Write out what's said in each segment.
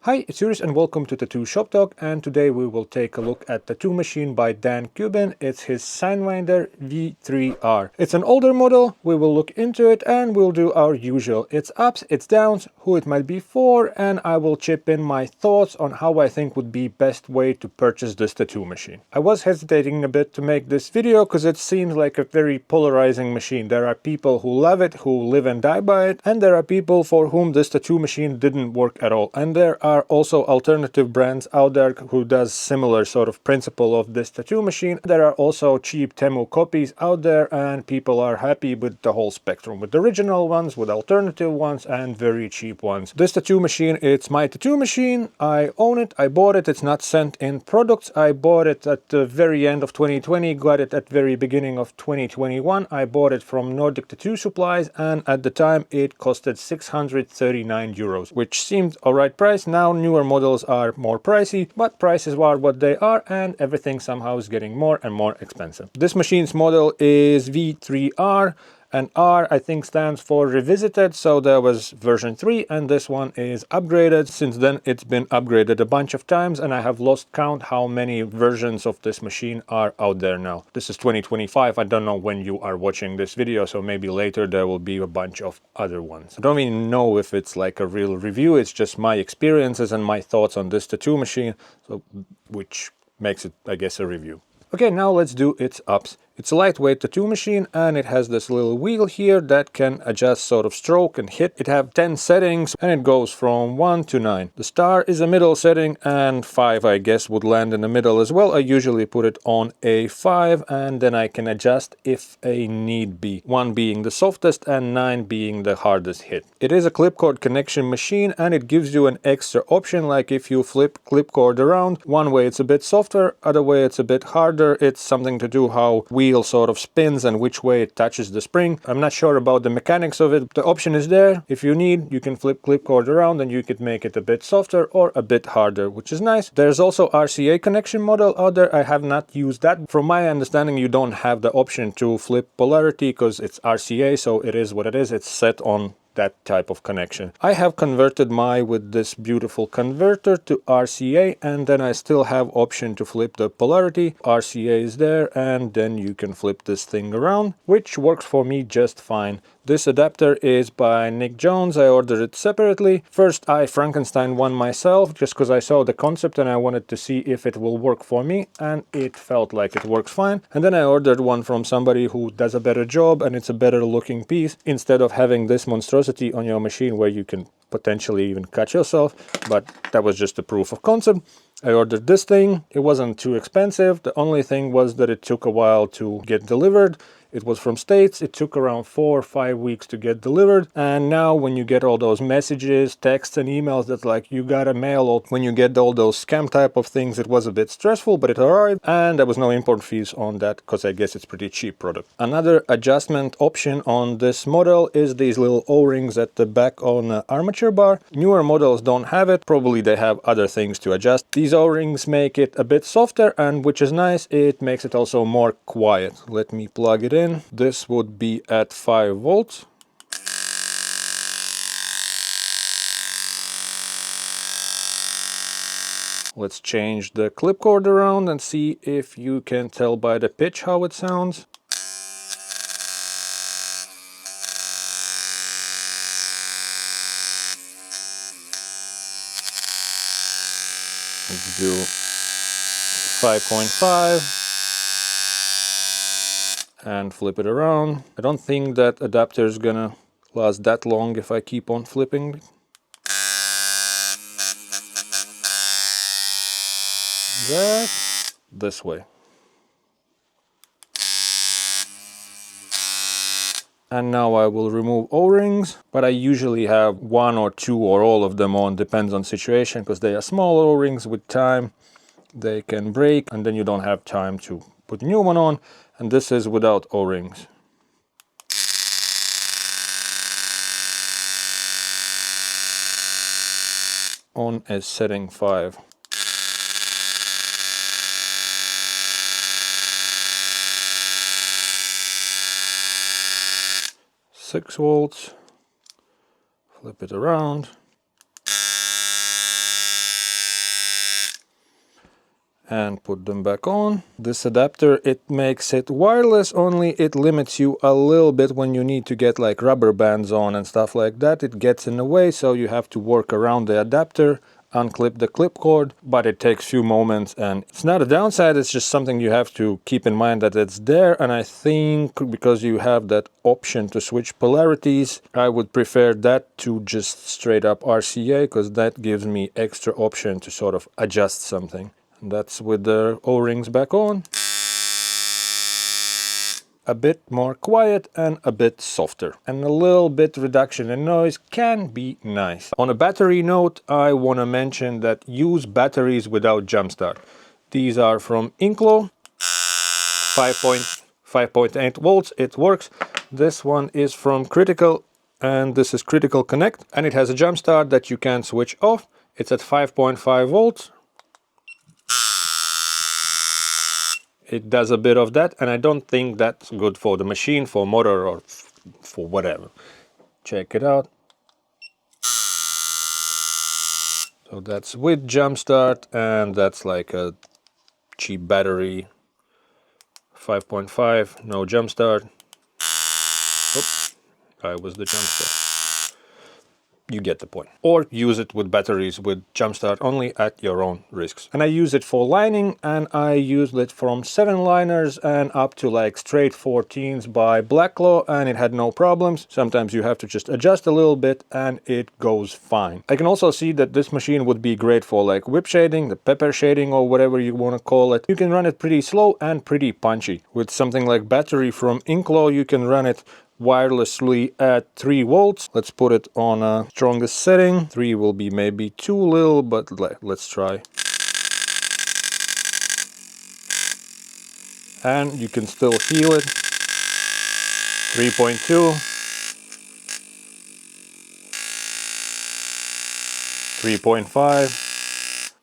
Hi, it's Juris and welcome to Tattoo Shop Talk, and today we will take a look at Tattoo Machine by Dan Kubin. It's his Sidewinder V3R. It's an older model, we will look into it and we'll do our usual. Its ups, its downs, who it might be for, and I will chip in my thoughts on how I think would be best way to purchase this tattoo machine. I was hesitating a bit to make this video because it seems like a very polarizing machine. There are people who love it, who live and die by it, and there are people for whom this tattoo machine didn't work at all. And there are also alternative brands out there who does similar sort of principle of this tattoo machine. There are also cheap Temu copies out there and people are happy with the whole spectrum, with the original ones, with alternative ones and very cheap ones. This tattoo machine, it's my tattoo machine. I own it, I bought it, it's not sent in products. I bought it at the very end of 2020, got it at very beginning of 2021. I bought it from Nordic Tattoo Supplies and at the time it costed 639 euros, which seemed alright price. Now newer models are more pricey, but prices are what they are and everything somehow is getting more and more expensive. This machine's model is V3R, and R I think stands for revisited, so there was version 3 and this one is upgraded. Since then it's been upgraded a bunch of times and I have lost count how many versions of this machine are out there now. This is 2025, I don't know when you are watching this video, so maybe later there will be a bunch of other ones. I don't even know if it's like a real review, it's just my experiences and my thoughts on this tattoo machine, so which makes it, I guess, a review. Okay, now let's do its ups. It's a lightweight tattoo machine and it has this little wheel here that can adjust sort of stroke and hit. It have 10 settings and it goes from 1 to 9. The star is a middle setting and 5 I guess would land in the middle as well. I usually put it on a 5 and then I can adjust if a need be. 1 being the softest and 9 being the hardest hit. It is a clipcord connection machine and it gives you an extra option, like if you flip clipcord around, one way it's a bit softer, other way it's a bit harder. It's something to do how wheel sort of spins and which way it touches the spring. I'm not sure about the mechanics of it. The option is there. If you need, you can flip clipcord around and you could make it a bit softer or a bit harder, which is nice. There's also RCA connection model out there. I have not used that. From my understanding, you don't have the option to flip polarity because it's RCA, so it is what it is. It's set on that type of connection. I have converted mine with this beautiful converter to RCA and then I still have option to flip the polarity. RCA is there and then you can flip this thing around, which works for me just fine. This adapter is by Nick Jones. I ordered it separately. First I Frankenstein one myself just because I saw the concept and I wanted to see if it will work for me, and it felt like it works fine. And then I ordered one from somebody who does a better job and it's a better looking piece, instead of having this monstrosity on your machine where you can potentially even cut yourself. But that was just a proof of concept. I ordered this thing. It wasn't too expensive. The only thing was that it took a while to get delivered. It was from States. It took around 4 or 5 weeks to get delivered. And now when you get all those messages, texts and emails that's like you got a mail, or when you get all those scam type of things, it was a bit stressful, but it arrived and there was no import fees on that because I guess it's pretty cheap product. Another adjustment option on this model is these little O-rings at the back on the armature bar. Newer models don't have it. Probably they have other things to adjust. These O-rings make it a bit softer, and which is nice. It makes it also more quiet. Let me plug it in. This would be at 5 volts. Let's change the clipcord around and see if you can tell by the pitch how it sounds. Let's do 5.5 and flip it around. I don't think that adapter is gonna last that long if I keep on flipping. That this way. And now I will remove O-rings, but I usually have 1 or 2 or all of them on, depends on situation, because they are small O-rings. With time they can break and then you don't have time to put a new one on, and this is without O-rings. On as setting 5. 6 volts. Flip it around. and put them back on. This adapter, it makes it wireless, only it limits you a little bit when you need to get like rubber bands on and stuff like that. It gets in the way, so you have to work around the adapter, unclip the clip cord, but it takes few moments and it's not a downside, it's just something you have to keep in mind that it's there. And I think because you have that option to switch polarities, I would prefer that to just straight up RCA, because that gives me extra option to sort of adjust something. And that's with the O-rings back on. A bit more quiet and a bit softer, and a little bit reduction in noise can be nice. On a battery note, I want to mention that use batteries without jump start. These are from Inkclaw, 5.8 volts, it works. This one is from Critical, and this is Critical Connect, and it has a jump start that you can switch off. It's at 5.5 volts. It does a bit of that, and I don't think that's good for the machine, for motor, or for whatever. Check it out. So that's with jump start, and that's like a cheap battery. 5.5, no jump start. Oops, I was the jump start. You get the point. Or use it with batteries with jump start only at your own risks. And I use it for lining, and I used it from 7 liners and up to like straight 14s by Blackclaw, and it had no problems. Sometimes you have to just adjust a little bit and it goes fine. I can also see that this machine would be great for like whip shading, the pepper shading, or whatever you want to call it. You can run it pretty slow and pretty punchy. With something like battery from Inkclaw, you can run it wirelessly at 3 volts. Let's put it on a strongest setting. 3 will be maybe too little, but let's try. And you can still feel it. 3.2. 3.5.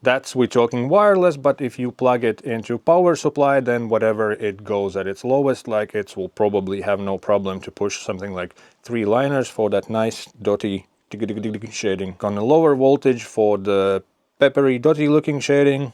That's we're talking wireless, but if you plug it into power supply, then whatever it goes at its lowest, like it will probably have no problem to push something like 3 liners for that nice dotty shading. On a lower voltage for the peppery dotty looking shading,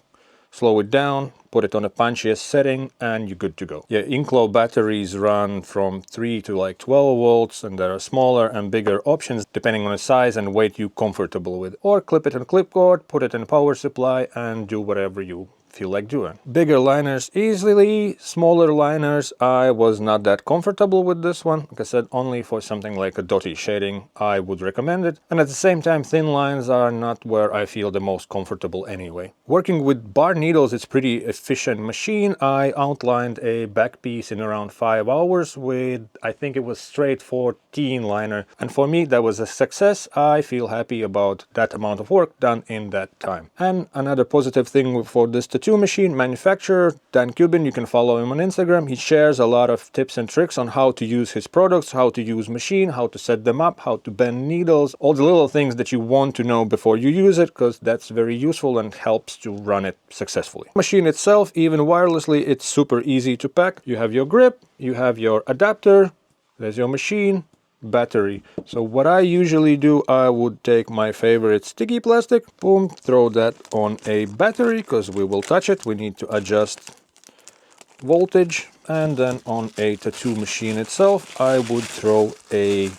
slow it down, put it on a punchiest setting, and you're good to go. Yeah, Inkclaw batteries run from 3 to like 12 volts, and there are smaller and bigger options depending on the size and weight you're comfortable with. Or clip it on clip cord, put it in a power supply, and do whatever you feel like doing. Bigger liners easily, smaller liners I was not that comfortable with this one. Like I said, only for something like a dotty shading I would recommend it. And at the same time, thin lines are not where I feel the most comfortable anyway. Working with bar needles, it's pretty efficient machine. I outlined a back piece in around 5 hours with, I think it was straight 14 liner. And for me, that was a success. I feel happy about that amount of work done in that time. And another positive thing for this tattoo machine manufacturer, Dan Kubin, you can follow him on Instagram. He shares a lot of tips and tricks on how to use his products, how to use machine, how to set them up, how to bend needles, all the little things that you want to know before you use it, because that's very useful and helps to run it successfully. Machine itself, even wirelessly, it's super easy to pack. You have your grip, you have your adapter, there's your machine, battery. So what I usually do, I would take my favorite sticky plastic, boom, throw that on a battery, because we will touch it, we need to adjust voltage. And then on a tattoo machine itself, I would throw a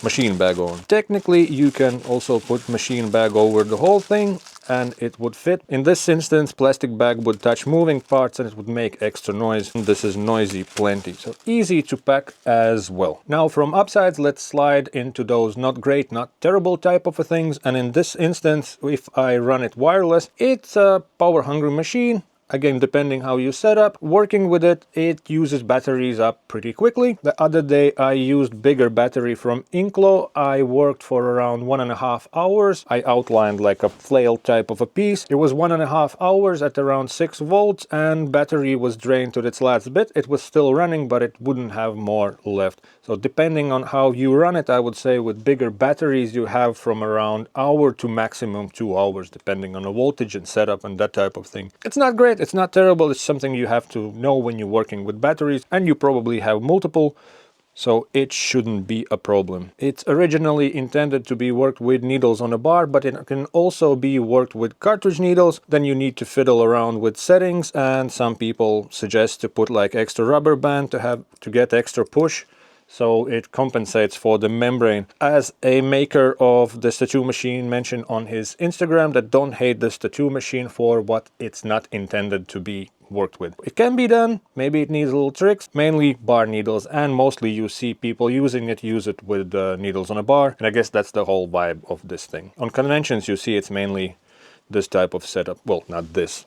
machine bag on. Technically, you can also put machine bag over the whole thing, and it would fit. In this instance, plastic bag would touch moving parts and it would make extra noise. This is noisy plenty, so easy to pack as well. Now from upsides, let's slide into those not great, not terrible type of things. And in this instance, if I run it wireless, it's a power hungry machine. Again, depending how you set up, working with it, it uses batteries up pretty quickly. The other day I used bigger battery from Inkclaw. I worked for around 1.5 hours. I outlined like a flail type of a piece. It was 1.5 hours at around 6 volts, and battery was drained to its last bit. It was still running, but it wouldn't have more left. So depending on how you run it, I would say with bigger batteries you have from around hour to maximum 2 hours, depending on the voltage and setup and that type of thing. It's not great, it's not terrible, it's something you have to know when you're working with batteries, and you probably have multiple so it shouldn't be a problem. It's originally intended to be worked with needles on a bar, but it can also be worked with cartridge needles. Then you need to fiddle around with settings, and some people suggest to put like extra rubber band to get extra push, so it compensates for the membrane. As a maker of this tattoo machine mentioned on his Instagram, that don't hate this tattoo machine for what it's not intended to be worked with. It can be done, maybe it needs little tricks, mainly bar needles, and mostly you see people use it with needles on a bar, and I guess that's the whole vibe of this thing. On conventions you see it's mainly this type of setup. Well, not this.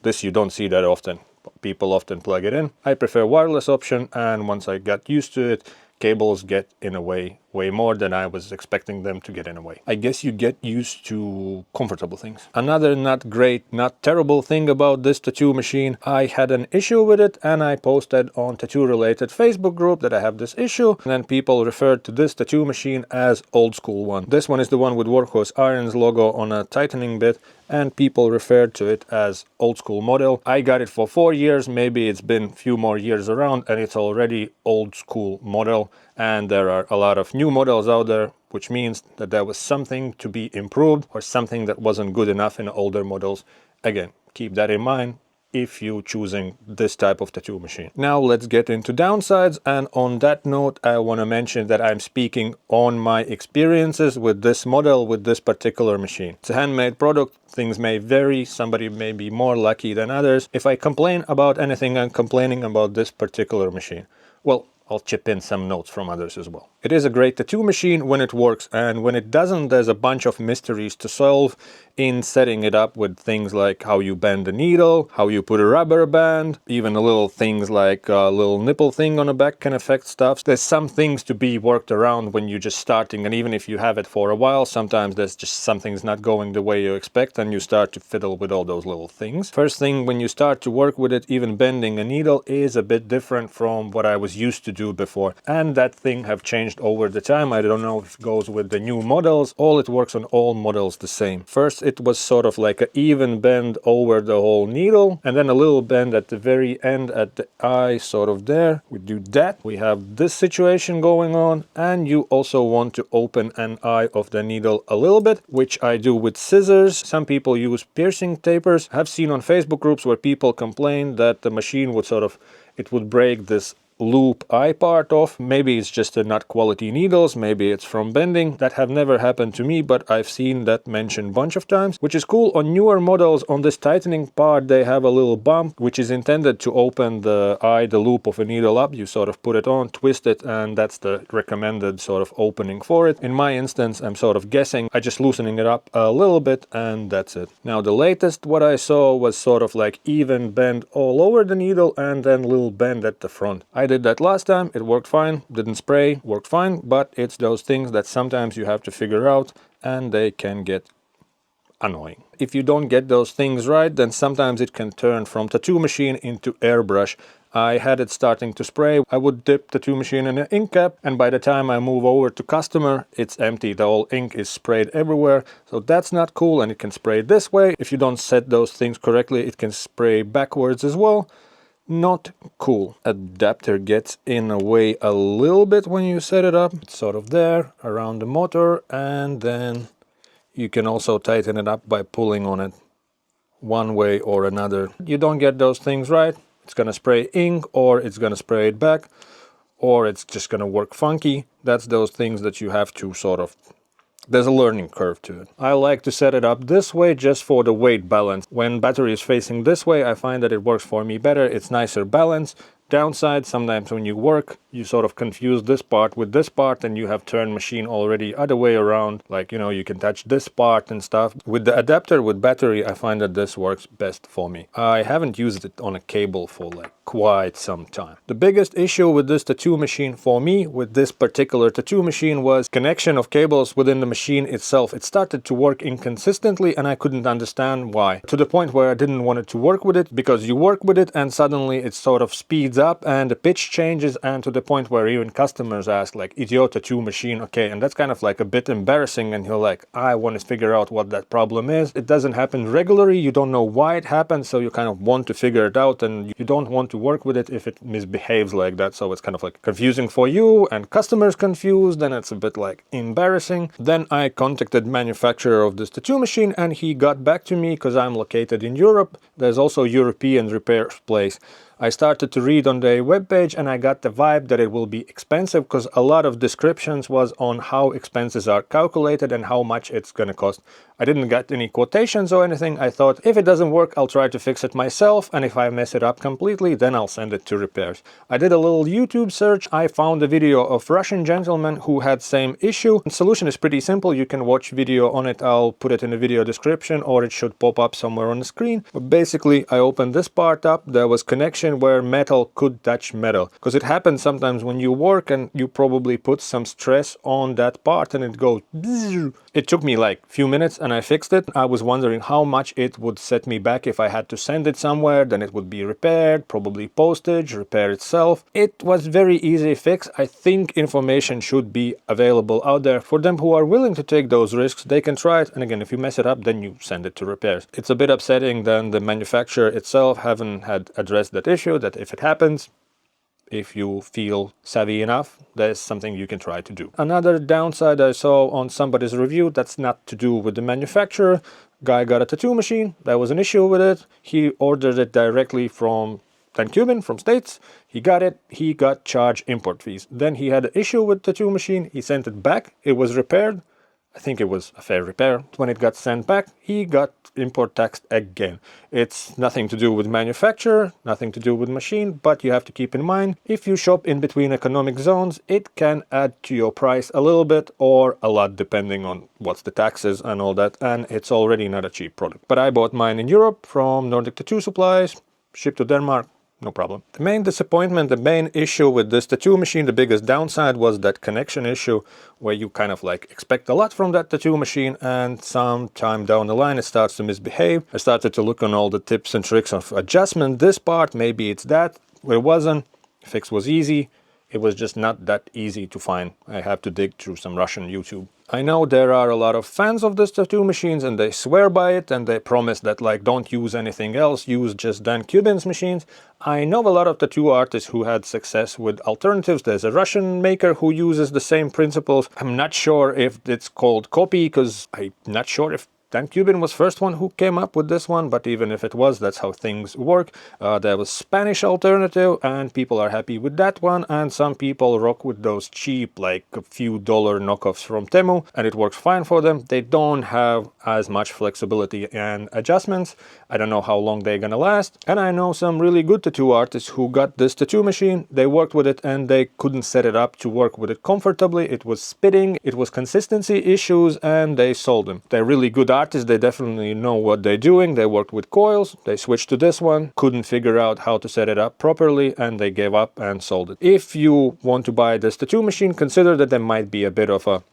This you don't see that often. People often plug it in. I prefer wireless option, and once I got used to it, cables get in a way more than I was expecting them to get in a way. I guess you get used to comfortable things. Another not great, not terrible thing about this tattoo machine, I had an issue with it, and I posted on tattoo related Facebook group that I have this issue, and then people referred to this tattoo machine as old school one. This one is the one with Workhorse Irons logo on a tightening bit, and people referred to it as old school model. I got it for 4 years, maybe it's been a few more years around, and it's already old school model. And there are a lot of new models out there, which means that there was something to be improved or something that wasn't good enough in older models. Again, keep that in mind if you're choosing this type of tattoo machine. Now let's get into downsides, and on that note I want to mention that I'm speaking on my experiences with this model, with this particular machine. It's a handmade product, things may vary, somebody may be more lucky than others. If I complain about anything, I'm complaining about this particular machine. Well, I'll chip in some notes from others as well. It is a great tattoo machine when it works, and when it doesn't, there's a bunch of mysteries to solve in setting it up with things like how you bend the needle, how you put a rubber band, even a little things like a little nipple thing on the back can affect stuff. There's some things to be worked around when you're just starting, and even if you have it for a while, sometimes there's just something's not going the way you expect, and you start to fiddle with all those little things. First thing, when you start to work with it, even bending a needle is a bit different from what I was used to do before, and that thing have changed over the time. I don't know if it goes with the new models. It works on all models the same. First it was sort of like an even bend over the whole needle, and then a little bend at the very end at the eye, sort of there. We do that, we have this situation going on, and you also want to open an eye of the needle a little bit, which I do with scissors. Some people use piercing tapers. I've seen on Facebook groups where people complain that the machine would it would break this loop eye part off. Maybe it's just a not quality needles, maybe it's from bending. That have never happened to me, but I've seen that mentioned a bunch of times, which is cool. On newer models, on this tightening part, they have a little bump which is intended to open the eye, the loop of a needle up. You sort of put it on, twist it, and that's the recommended sort of opening for it. In my instance, I'm sort of guessing, I just loosening it up a little bit, and that's it. Now the latest what I saw was sort of like even bend all over the needle and then little bend at the front. I did that last time, it worked fine, didn't spray, worked fine, but it's those things that sometimes you have to figure out, and they can get annoying. If you don't get those things right, then sometimes it can turn from tattoo machine into airbrush. I had it starting to spray. I would dip the tattoo machine in an ink cap, and by the time I move over to customer, it's empty. The whole ink is sprayed everywhere, so that's not cool, and it can spray this way. If you don't set those things correctly, it can spray backwards as well. Not cool. Adapter gets in a way a little bit when you set it up. It's sort of there around the motor, and then you can also tighten it up by pulling on it one way or another. You don't get those things right, it's gonna spray ink, or it's gonna spray it back, or it's just gonna work funky. That's those things that you have to sort of, there's a learning curve to it. I like to set it up this way just for the weight balance. When battery is facing this way, I find that it works for me better. It's nicer balance. Downside, sometimes when you work, you sort of confuse this part with this part, and you have turned machine already other way around. Like, you know, you can touch this part and stuff. With the adapter, with battery, I find that this works best for me. I haven't used it on a cable for like quite some time. The biggest issue with this tattoo machine for me, with this particular tattoo machine, was connection of cables within the machine itself. It started to work inconsistently, and I couldn't understand why. To the point where I didn't want it to work with it, because you work with it and suddenly it sort of speeds speeds up and the pitch changes, and to the point where even customers ask like, is your tattoo machine okay? And that's kind of like a bit embarrassing, and you're like, I want to figure out what that problem is. It doesn't happen regularly, you don't know why it happens, so you kind of want to figure it out, and you don't want to work with it if it misbehaves like that. So it's kind of like confusing for you, and customers confused, and it's a bit like embarrassing. Then I contacted manufacturer of this tattoo machine, and he got back to me because I'm located in Europe. There's also European repair place. I started to read on the webpage, and I got the vibe that it will be expensive because a lot of descriptions was on how expenses are calculated and how much it's gonna cost. I didn't get any quotations or anything. I thought if it doesn't work, I'll try to fix it myself, and if I mess it up completely, then I'll send it to repairs. I did a little YouTube search. I found a video of Russian gentleman who had same issue. The solution is pretty simple. You can watch video on it. I'll put it in the video description, or it should pop up somewhere on the screen. But basically, I opened this part up. There was connection where metal could touch metal, because it happens sometimes when you work and you probably put some stress on that part and it goes bzzz. It took me like a few minutes and I fixed it. I was wondering how much it would set me back if I had to send it somewhere. Then it would be repaired, probably postage, repair itself. It was very easy fix. I think information should be available out there for them who are willing to take those risks. They can try it, and again, if you mess it up, then you send it to repairs. It's a bit upsetting that the manufacturer itself haven't had addressed that issue, that if it happens, if you feel savvy enough, there's something you can try to do. Another downside I saw on somebody's review, that's not to do with the manufacturer. Guy got a tattoo machine, there was an issue with it. He ordered it directly from Dan Kubin, from States. He got it, he got charged import fees. Then he had an issue with the tattoo machine, he sent it back, it was repaired. I think it was a fair repair. When it got sent back, he got import taxed again. It's nothing to do with manufacturer, nothing to do with machine, but you have to keep in mind, if you shop in between economic zones, it can add to your price a little bit or a lot, depending on what's the taxes and all that, and it's already not a cheap product. But I bought mine in Europe from Nordic Tattoo Supplies, shipped to Denmark. No problem. The main disappointment, the main issue with this tattoo machine, the biggest downside was that connection issue where you kind of like expect a lot from that tattoo machine, and sometime down the line it starts to misbehave. I started to look on all the tips and tricks of adjustment. This part, maybe it's that. It wasn't. Fix was easy. It was just not that easy to find. I have to dig through some Russian YouTube. I know there are a lot of fans of this tattoo machines and they swear by it and they promise that like don't use anything else, use just Dan Kubin's machines. I know a lot of tattoo artists who had success with alternatives. There's a Russian maker who uses the same principles. I'm not sure if it's called copy, because I'm not sure if Dan Kubin was first one who came up with this one, but even if it was, that's how things work. There was Spanish alternative, and people are happy with that one, and some people rock with those cheap, like a few dollar knockoffs from Temu, and it works fine for them. They don't have as much flexibility and adjustments. I don't know how long they're gonna last, and I know some really good tattoo artists who got this tattoo machine, they worked with it, and they couldn't set it up to work with it comfortably. It was spitting, it was consistency issues, and they sold them. They're really good artists, they definitely know what they're doing. They worked with coils, they switched to this one, couldn't figure out how to set it up properly, and they gave up and sold it. If you want to buy this tattoo machine, consider that there might be a bit of a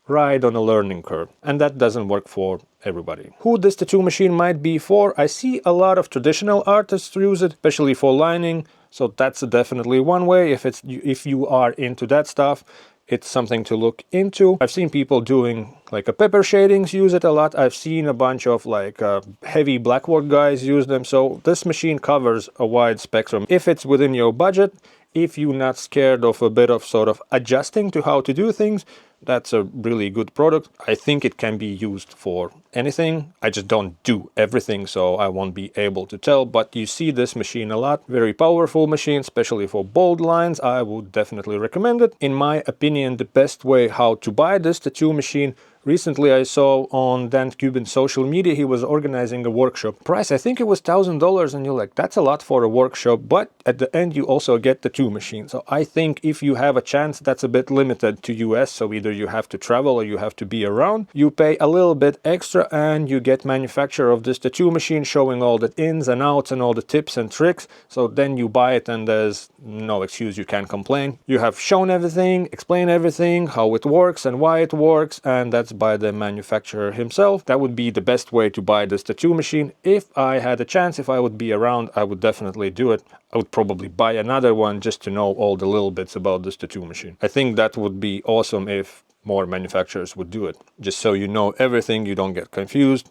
ride on a learning curve, and that doesn't work for everybody. Who this tattoo machine might be for, I see a lot of traditional artists use it, especially for lining, so that's definitely one way. If you are into that stuff, it's something to look into. I've seen people doing like a pepper shadings use it a lot. I've seen a bunch of like heavy blackwork guys use them. So this machine covers a wide spectrum. If it's within your budget, if you're not scared of a bit of sort of adjusting to how to do things, that's a really good product. I think it can be used for anything. I just don't do everything, so I won't be able to tell, but you see this machine a lot. Very powerful machine, especially for bold lines. I would definitely recommend it. In my opinion, the best way how to buy this tattoo machine, recently I saw on Dan Kubin's social media, he was organizing a workshop. Price, I think it was $1,000, and you're like, that's a lot for a workshop, but at the end you also get the tattoo machine. So I think if you have a chance, that's a bit limited to US, so either you have to travel or you have to be around. You pay a little bit extra and you get manufacturer of this tattoo machine showing all the ins and outs and all the tips and tricks. So then you buy it and there's no excuse, you can't complain. You have shown everything, explained everything, how it works and why it works, and that's by the manufacturer himself. That would be the best way to buy this tattoo machine. If I had a chance, if I would be around, I would definitely do it. I would probably buy another one just to know all the little bits about this tattoo machine. I think that would be awesome if more manufacturers would do it. Just so you know everything, you don't get confused.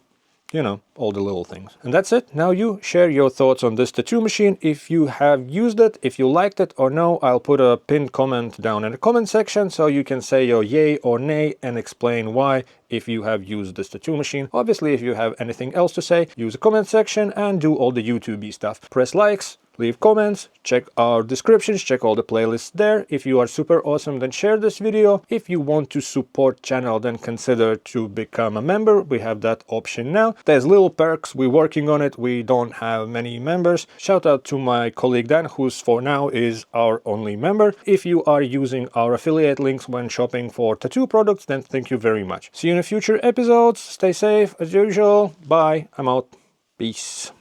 You know, all the little things. And that's it. Now you share your thoughts on this tattoo machine. If you have used it, if you liked it or no, I'll put a pinned comment down in the comment section so you can say your yay or nay and explain why if you have used this tattoo machine. Obviously, if you have anything else to say, use the comment section and do all the YouTube-y stuff. Press likes, leave comments, check our descriptions, check all the playlists there. If you are super awesome, then share this video. If you want to support channel, then consider to become a member. We have that option now. There's little perks, we're working on it. We don't have many members. Shout out to my colleague Dan, who's for now is our only member. If you are using our affiliate links when shopping for tattoo products, then thank you very much. See you in future episodes. Stay safe as usual. Bye. I'm out. Peace.